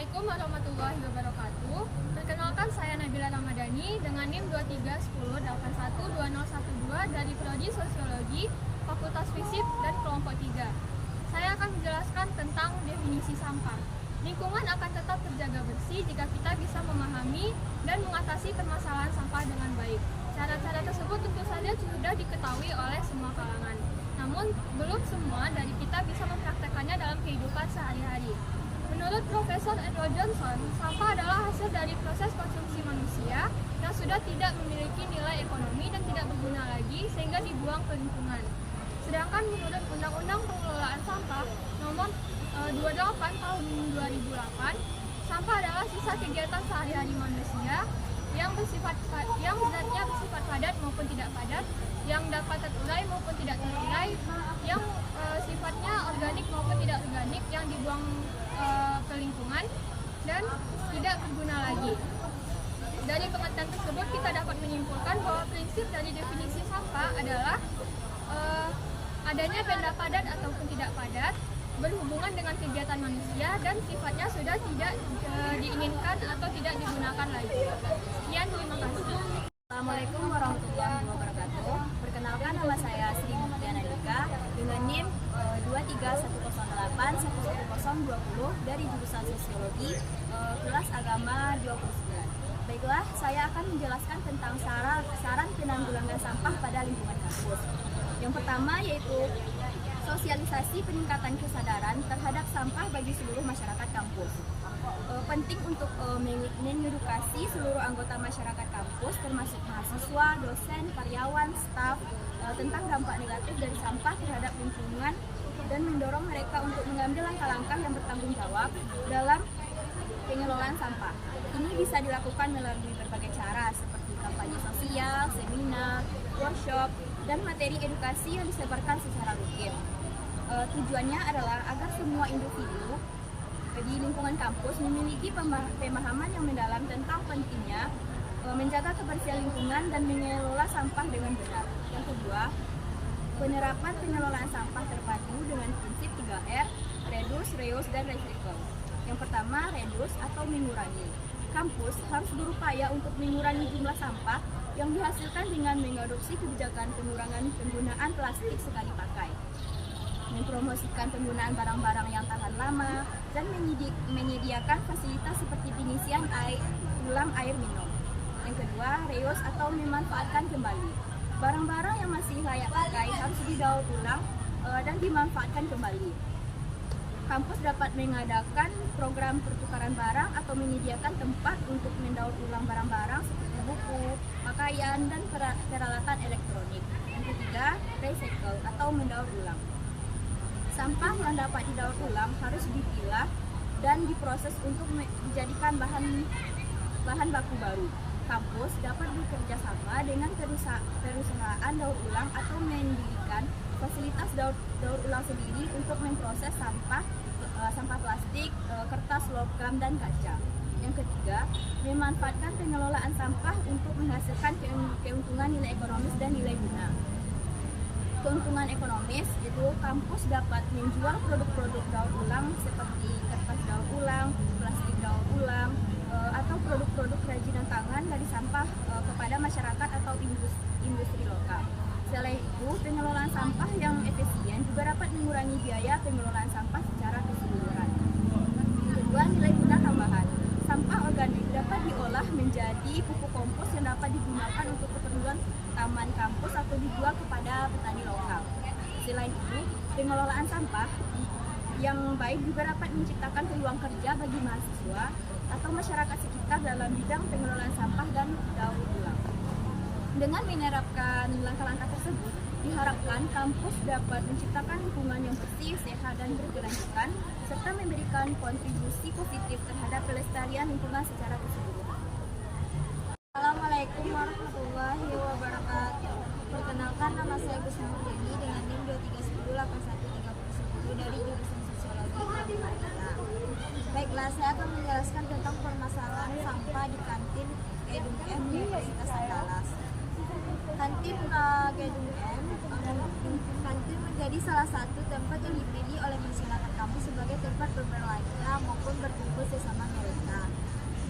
Assalamualaikum warahmatullahi wabarakatuh. Perkenalkan, saya Nabila Ramadhani dengan NIM 2310812012 dari Prodi Sosiologi Fakultas Fisip dan Kelompok 3. Saya akan menjelaskan tentang definisi sampah. Lingkungan akan tetap terjaga bersih jika kita bisa memahami dan mengatasi permasalahan sampah dengan baik. Cara-cara tersebut tentu saja sudah diketahui oleh semua kalangan. Namun, belum semua dari kita bisa mempraktekannya dalam kehidupan sehari-hari. Menurut Profesor Edward Johnson, sampah adalah hasil dari proses konsumsi manusia yang sudah tidak memiliki nilai ekonomi dan tidak berguna lagi sehingga dibuang ke lingkungan. Sedangkan menurut Undang-Undang Pengelolaan Sampah Nomor 28 Tahun 2008, sampah adalah sisa kegiatan sehari-hari manusia yang zatnya bersifat padat maupun tidak padat, yang dapat terurai maupun tidak terurai, yang sifatnya organik maupun tidak organik, yang dibuang ke lingkungan dan tidak berguna lagi. Dari pengertian tersebut kita dapat menyimpulkan bahwa prinsip dari definisi sampah adalah adanya benda padat ataupun tidak padat, berhubungan dengan kegiatan manusia dan sifatnya sudah tidak diinginkan atau tidak digunakan lagi. Sekian, terima kasih. Assalamualaikum warahmatullahi wabarakatuh. Perkenalkan, nama saya Sri Muktiana Dika dengan NIM 2310811020 dari jurusan Sosiologi, kelas Agama 29. Baiklah, saya akan menjelaskan tentang saran penanggulangan sampah pada lingkungan kampus. Yang pertama yaitu sosialisasi peningkatan kesadaran terhadap sampah bagi seluruh masyarakat kampus. Penting untuk mengedukasi seluruh anggota masyarakat kampus termasuk mahasiswa, dosen, karyawan, staf tentang dampak negatif dari sampah terhadap lingkungan dan mendorong mereka untuk mengambil langkah-langkah yang bertanggung jawab dalam pengelolaan sampah. Ini bisa dilakukan melalui berbagai cara seperti kampanye sosial, seminar, workshop, dan materi edukasi yang disebarkan secara rutin. Tujuannya adalah agar semua individu di lingkungan kampus memiliki pemahaman yang mendalam tentang pentingnya menjaga kebersihan lingkungan dan mengelola sampah dengan benar. Yang kedua, penerapan pengelolaan sampah terpadu dengan prinsip 3R, reduce, reuse, dan recycle. Yang pertama, reduce atau mengurangi. Kampus harus berupaya untuk mengurangi jumlah sampah yang dihasilkan dengan mengadopsi kebijakan pengurangan penggunaan plastik sekali pakai, mempromosikan penggunaan barang-barang yang tahan lama, dan menyediakan fasilitas seperti pengisian ulang air minum. Yang kedua, reuse atau memanfaatkan kembali. Barang-barang yang masih layak pakai harus didaur ulang dan dimanfaatkan kembali. Kampus dapat mengadakan program pertukaran barang atau menyediakan tempat untuk mendaur ulang barang-barang seperti buku, pakaian, dan peralatan elektronik. Yang ketiga, recycle atau mendaur ulang. Sampah yang dapat didaur ulang harus dipilah dan diproses untuk dijadikan bahan baku baru. Kampus dapat bekerja sama dengan perusahaan daur ulang atau mendirikan fasilitas daur ulang sendiri untuk memproses sampah plastik, kertas, logam, dan kaca. Yang ketiga, memanfaatkan pengelolaan sampah untuk menghasilkan keuntungan nilai ekonomis dan nilai guna. Keuntungan ekonomis itu kampus dapat menjual produk-produk daur ulang seperti kertas daur ulang, plastik daur ulang, atau produk-produk kerajinan tangan dari sampah kepada masyarakat atau industri lokal. Selain itu, pengelolaan sampah yang efisien juga dapat mengurangi biaya pengelolaan sampah secara keseluruhan. Kedua, nilai guna tambahan. Sampah organik dapat diolah menjadi pupuk kompos yang dapat digunakan untuk keperluan taman kampus atau dijual kepada petani lokal. Selain itu, pengelolaan sampah yang baik juga dapat menciptakan peluang kerja bagi mahasiswa atau masyarakat sekitar dalam bidang pengelolaan sampah dan daur ulang. Dengan menerapkan langkah-langkah tersebut, diharapkan kampus dapat menciptakan lingkungan yang bersih, sehat, dan berkelanjutan, serta memberikan kontribusi positif terhadap pelestarian lingkungan secara keseluruhan. Assalamualaikum warahmatullahi wabarakatuh. Perkenalkan, nama saya Gus Murni dengan NIM 2310813010 dari jurusan Sosiologi Kelompok 3. Baiklah, saya akan menjelaskan tentang permasalahan sampah di kantin EDUM Universitas Andalas. Kantin Gedung M. Kantin menjadi salah satu tempat yang dipilih oleh masyarakat kampus sebagai tempat berbelanja maupun berkumpul sesama mereka.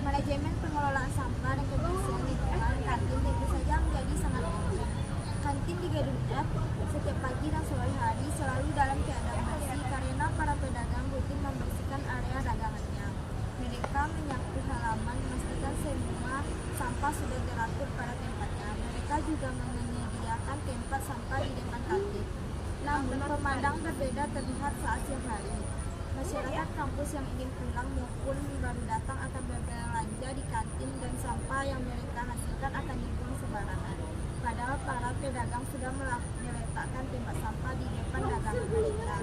Manajemen pengelolaan sampah dan kebersihan lingkungan kantin tentu saja menjadi sangat penting. Kantin di Gedung F setiap pagi dan sore hari selalu dalam keadaan bersih karena para pedagang rutin membersihkan area dagangannya. Mereka menyapu halaman, memastikan semua sampah sudah teratur pada tempatnya. Mereka juga menyediakan tempat sampah di depan kantin. Namun pemandangan berbeda terlihat saat siang hari. Masyarakat kampus yang ingin pulang maupun baru datang akan berbelanja di kantin dan sampah yang mereka hasilkan akan dibuang sembarangan. Padahal para pedagang sudah meletakkan tempat sampah di depan dagangan mereka.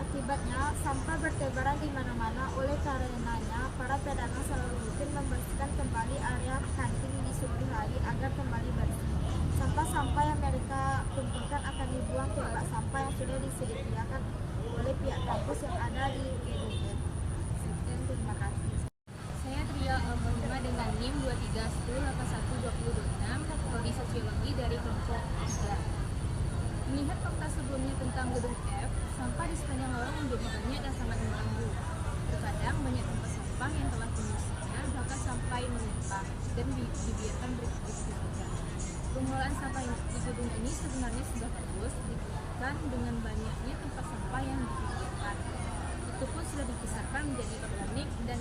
Akibatnya, sampah bertebaran di mana-mana. Oleh karenanya, para pedagang selalu rutin membersihkan kembali area kantin di sore hari agar kembali bersih. Sampah-sampah yang mereka kumpulkan akan dibuang ke bak sampah yang sudah disediakan oleh pihak kampus yang ada di Gedung M. Sekian, terima kasih. Saya Tria Alfahima dengan NIM 2310812026, Prodi Sosiologi dari kelompok 3. Melihat fakta sebelumnya tentang Gedung F, sampah di sepanjang lorong menjadi banyak dan sangat mengganggu. Terkadang banyak tempat sampah yang telah penyusunnya bahkan sampai melimpah dan dibiarkan begitu saja. Pengelolaan sampah di gedung ini sebenarnya sudah bagus, dibuktikan dengan banyaknya tempat sampah yang disediakan. Itu pun sudah dibesarkan menjadi organik dan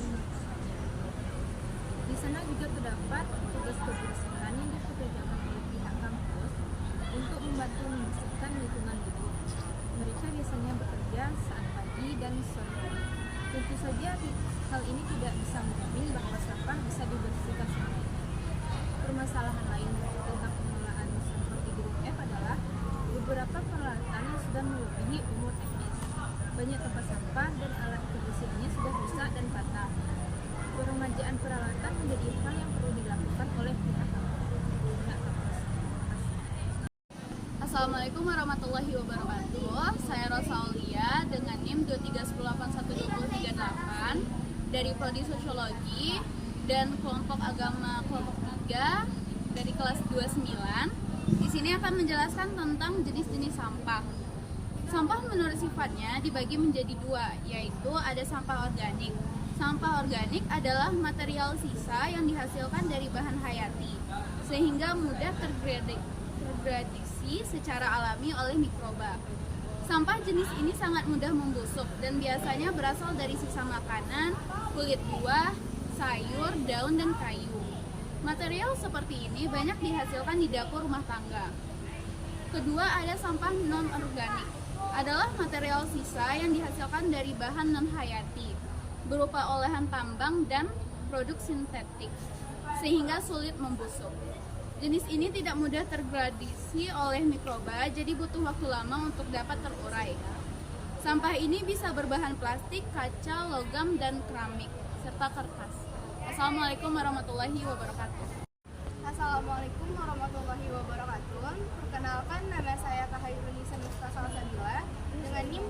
di sana juga terdapat tugas kebersihan yang dipekerjakan oleh pihak kampus untuk membantu membersihkan lingkungan gedung. Mereka biasanya bekerja saat pagi dan sore hari. Tentu saja hal ini tidak bisa menjamin bahwa sampah bisa dibersihkan sendiri. Permasalahan lain tentang pengelolaan sampah di Gedung F adalah beberapa peralatan yang sudah melebihi umur teknis. Banyak tempat sampah dan alat kebersihannya sudah rusak dan patah. Peremajaan peralatan menjadi hal yang perlu dilakukan oleh pihak kampus. Assalamualaikum warahmatullahi wabarakatuh. Saya Rosa Aulia dengan NIM 2310812038 dari Prodi Sosiologi dan kelompok agama kelompok 3 dari kelas 29. Di sini akan menjelaskan tentang jenis-jenis sampah. Sampah menurut sifatnya dibagi menjadi dua, yaitu ada sampah organik. Sampah organik adalah material sisa yang dihasilkan dari bahan hayati, sehingga mudah tergradasi secara alami oleh mikroba. Sampah jenis ini sangat mudah membusuk dan biasanya berasal dari sisa makanan, kulit buah, sayur, daun, dan kayu. Material seperti ini banyak dihasilkan di dapur rumah tangga. Kedua, ada sampah non-organik. Adalah material sisa yang dihasilkan dari bahan non-hayati, berupa olahan tambang dan produk sintetik, sehingga sulit membusuk. Jenis ini tidak mudah tergradasi oleh mikroba, jadi butuh waktu lama untuk dapat terurai. Sampah ini bisa berbahan plastik, kaca, logam, dan keramik, serta kertas. Assalamualaikum warahmatullahi wabarakatuh. Assalamualaikum warahmatullahi wabarakatuh. Perkenalkan, nama saya Kahairunisa Nista Salsabila dengan NIM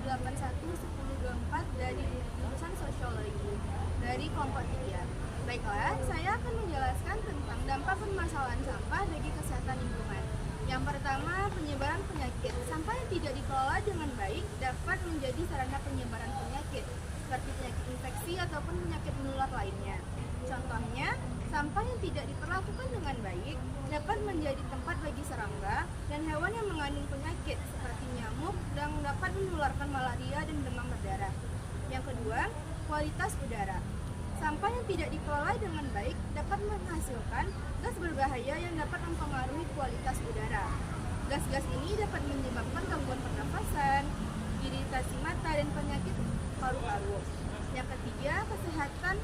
2310811024 dari jurusan Sosiologi dari kelompok 3. Baiklah, saya akan menjelaskan tentang dampak permasalahan sampah bagi kesehatan lingkungan. Yang pertama, penyebaran penyakit. Sampah yang tidak dikelola dengan baik dapat menjadi sarana penyebaran penyakit, seperti penyakit infeksi ataupun penyakit menular lainnya. Contohnya, sampah yang tidak diperlakukan dengan baik dapat menjadi tempat bagi serangga dan hewan yang mengandung penyakit seperti nyamuk dan dapat menularkan malaria dan demam berdarah. Yang kedua, kualitas udara. Sampah yang tidak dikelola dengan baik dapat menghasilkan gas berbahaya yang dapat mempengaruhi kualitas udara. Gas-gas ini dapat menyebabkan gangguan pernafasan, iritasi mata, dan penyakit paru-paru. Yang ketiga, kesehatan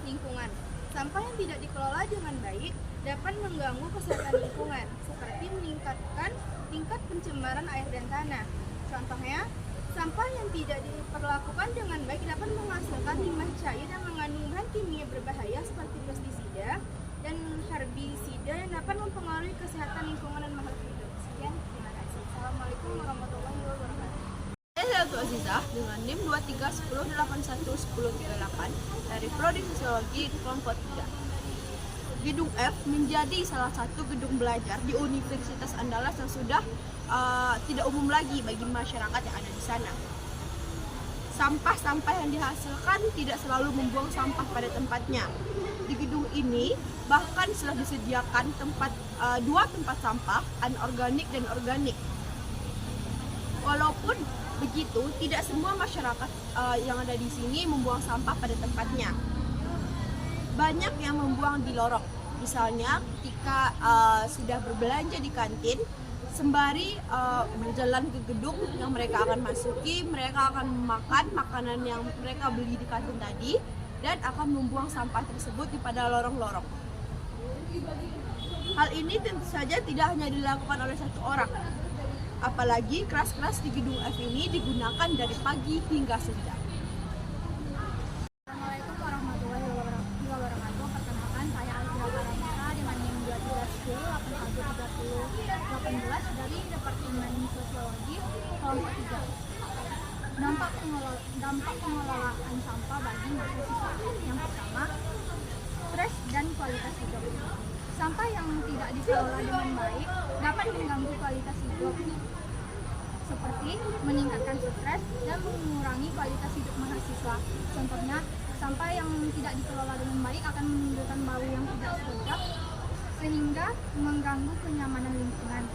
lingkungan. Sampah yang tidak dikelola dengan baik dapat mengganggu kesehatan lingkungan, seperti meningkatkan tingkat pencemaran air dan tanah. Contohnya, sampah yang tidak diperlakukan dengan baik dapat menghasilkan limbah cair yang mengandung bahan kimia berbahaya seperti pestisida dan herbisida yang dapat mempengaruhi kesehatan lingkungan dan makhluk hidup. Sekian, terima kasih. Assalamualaikum warahmatullahi wabarakatuh. Saya Zatu Azizah dengan NIM 2310811038 dari Prodi Sosiologi kelompok 3. Gedung F menjadi salah satu gedung belajar di Universitas Andalas yang sudah tidak umum lagi bagi masyarakat yang ada di sana. Sampah-sampah yang dihasilkan tidak selalu membuang sampah pada tempatnya. Di gedung ini bahkan sudah disediakan dua tempat sampah, anorganik dan organik. Walaupun begitu, tidak semua masyarakat yang ada di sini membuang sampah pada tempatnya. Banyak yang membuang di lorong. Misalnya ketika sudah berbelanja di kantin, sembari berjalan ke gedung yang mereka akan masuki, mereka akan memakan makanan yang mereka beli di kantin tadi dan akan membuang sampah tersebut di pada lorong-lorong. Hal ini tentu saja tidak hanya dilakukan oleh satu orang. Apalagi keras-keras di gedung F ini digunakan dari pagi hingga senja. Assalamualaikum warahmatullahi wabarakatuh. Perkenalkan, saya Alfira Paramita dengan NIM 2310813018 dari Departemen Sosiologi kelompok 3. Dampak pengelolaan sampah bagi mahasiswa. Yang pertama, stres dan kualitas hidup. Sampah yang tidak dikelola dengan baik dapat mengganggu kualitas hidup, seperti meningkatkan stres dan mengurangi kualitas hidup mahasiswa. Contohnya, sampah yang tidak dikelola dengan baik akan menimbulkan bau yang tidak sedap sehingga mengganggu kenyamanan lingkungan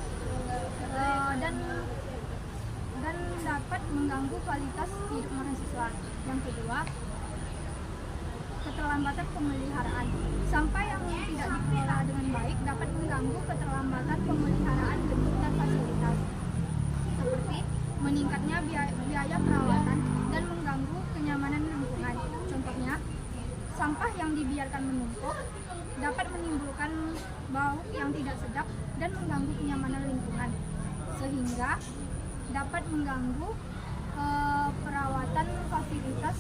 dan dapat mengganggu kualitas hidup mahasiswa. Yang kedua, keterlambatan pemeliharaan. Sampah yang tidak dikelola dengan baik dapat mengganggu keterlambatan pemeliharaan gedung dan fasilitas, seperti meningkatnya biaya perawatan dan mengganggu kenyamanan lingkungan. Contohnya, sampah yang dibiarkan menumpuk dapat menimbulkan bau yang tidak sedap dan mengganggu kenyamanan lingkungan, sehingga dapat mengganggu perawatan fasilitas